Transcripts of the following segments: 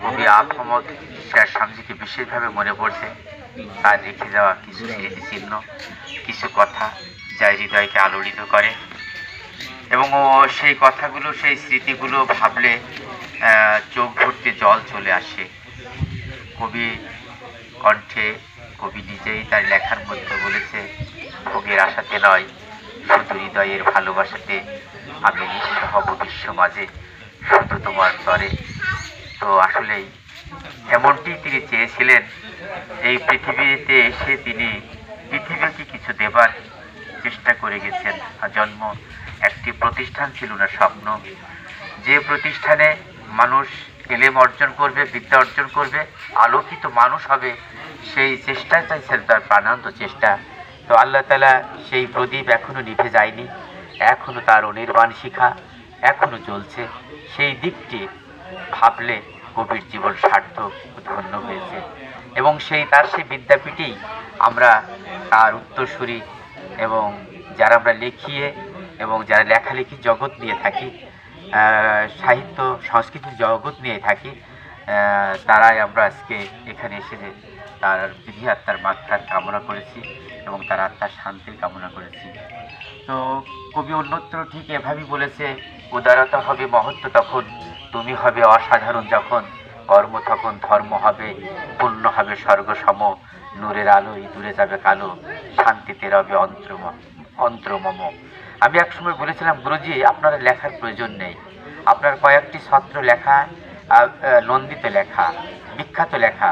কবি আহমদ শের সামজিকে বিশেষভাবে মনে পড়ছে। তার রেখে যাওয়া কিছু স্মৃতিচিহ্ন, কিছু কথা যা হৃদয়কে আলোড়িত করে, এবং ও সেই কথাগুলো, সেই স্মৃতিগুলো ভাবলে চোখ ভর্তি জল চলে আসে। কবি কণ্ঠে কবি নিজেই তার লেখার মধ্যে বলেছে, ভোগের আশাতে নয়, শুধু হৃদয়ের ভালোবাসাতে আমি নিঃস্ব হব বিশ্ব মাঝে, শুধু তোমার তরে। তো আসলেই এমনটি তিনি চেয়েছিলেন। এই পৃথিবীতে এসে তিনি পৃথিবীকে কিছু দেবার চেষ্টা করে গেছেন। জন্ম একটি প্রতিষ্ঠান ছিল না, স্বপ্ন। যে প্রতিষ্ঠানে মানুষ এলেম অর্জন করবে, বিদ্যা অর্জন করবে, আলোকিত মানুষ হবে, সেই চেষ্টায় চাইছেন, তার প্রাণান্ত চেষ্টা। তো আল্লাহ তাআলা সেই প্রদীপ এখনো নিভে যায়নি, এখনো তার অনির্বাণ শিখা এখনো জ্বলছে। সেই দিকটি ভাবলে কবির জীবন সার্থক, ধন্য হয়েছে। এবং তার সেই বিদ্যাপীঠেই আমরা তার উত্তরসূরি, এবং যারা আমরা লিখিয়ে এবং যারা লেখালেখি জগৎ নিয়ে থাকি, সাহিত্য সংস্কৃতির জগৎ নিয়ে থাকি, তারাই আমরা আজকে এখানে এসে তার বিধি আত্মার মাত্রার কামনা করেছি এবং তার আত্মার শান্তির কামনা করেছি। তো কবি অন্যত্র ঠিক এভাবেই বলেছে, উদারতা হবে মহত্ব তখন, তুমি হবে অসাধারণ যখন, কর্ম তখন ধর্ম হবে, পূর্ণ হবে স্বর্গসম, নূরের আলোয় দূরে যাবে কালো, শান্তিতে রবে অন্তর্মম। আমি একসময় বলেছিলাম, গুরুজি আপনার লেখার প্রয়োজন নেই, আপনার কয়েকটি ছত্র লেখা, নন্দিত লেখা, বিখ্যাত লেখা,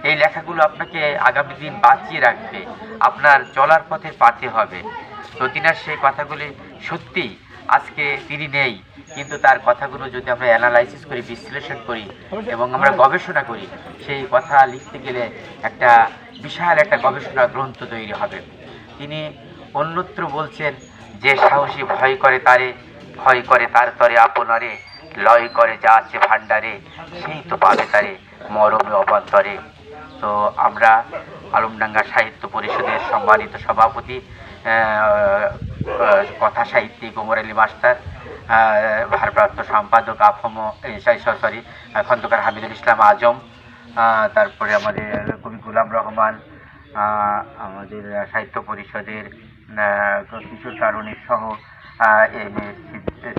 এই লেখাগুলো আপনাকে আগামী দিন বাঁচিয়ে রাখবে, আপনার চলার পথে পাতে হবে। তো তিনার সেই কথাগুলি সত্যি, আজকে তিনি নেই, কিন্তু তার কথাগুলো যদি আমরা অ্যানালাইসিস করি, বিশ্লেষণ করি এবং আমরা গবেষণা করি, সেই কথা লিখতে গেলে একটা বিশাল একটা গবেষণা গ্রন্থ তৈরি হবে। তিনি অন্যত্র বলছেন যে সাহসী ভয় করে তারে, ভয় করে তার তরে আপনারে, লয় করে যা আছে ভাণ্ডারে, সেই তো পাবে তারে মরমে অবান্তরে। তো আমরা আলমডাঙ্গা সাহিত্য পরিষদের সম্মানিত সভাপতি, কথা সাহিত্যিক ওমর আলী মাস্টার, ভারপ্রাপ্ত সম্পাদক খন্দকার হামিদুল ইসলাম আজম, তারপরে আমাদের কবি গুলাম রহমান, আমাদের সাহিত্য পরিষদের কিশোর কারণী সহ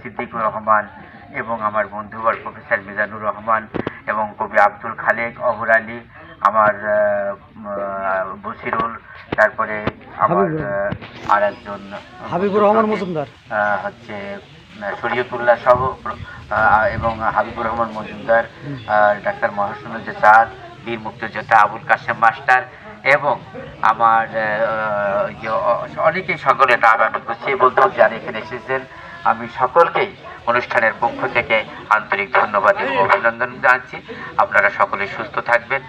সিদ্দিকুর রহমান, এবং আমার বন্ধুবর প্রফেসর মিজানুর রহমান, এবং কবি আব্দুল খালেক, অবর আলী, আমার বসিরুল, তারপরে আমার আর একজন হাবিবুর রহমান মজুমদার হচ্ছে শরীয়তুল্লাহ সহ, এবং হাবিবুর রহমান মজুমদার, ডাক্তার মহাসনুজ্জা চাঁদ, বীর মুক্তিযোদ্ধা আবুল কাশেম মাস্টার, এবং আমার যে অনেকেই, সকলে নাম আমি গুছিয়ে বলতে যারা এখানে এসেছেন, আমি সকলকেই অনুষ্ঠানের পক্ষ থেকে আন্তরিক ধন্যবাদ এবং অভিনন্দন জানাচ্ছি। আপনারা সকলে সুস্থ থাকবেন,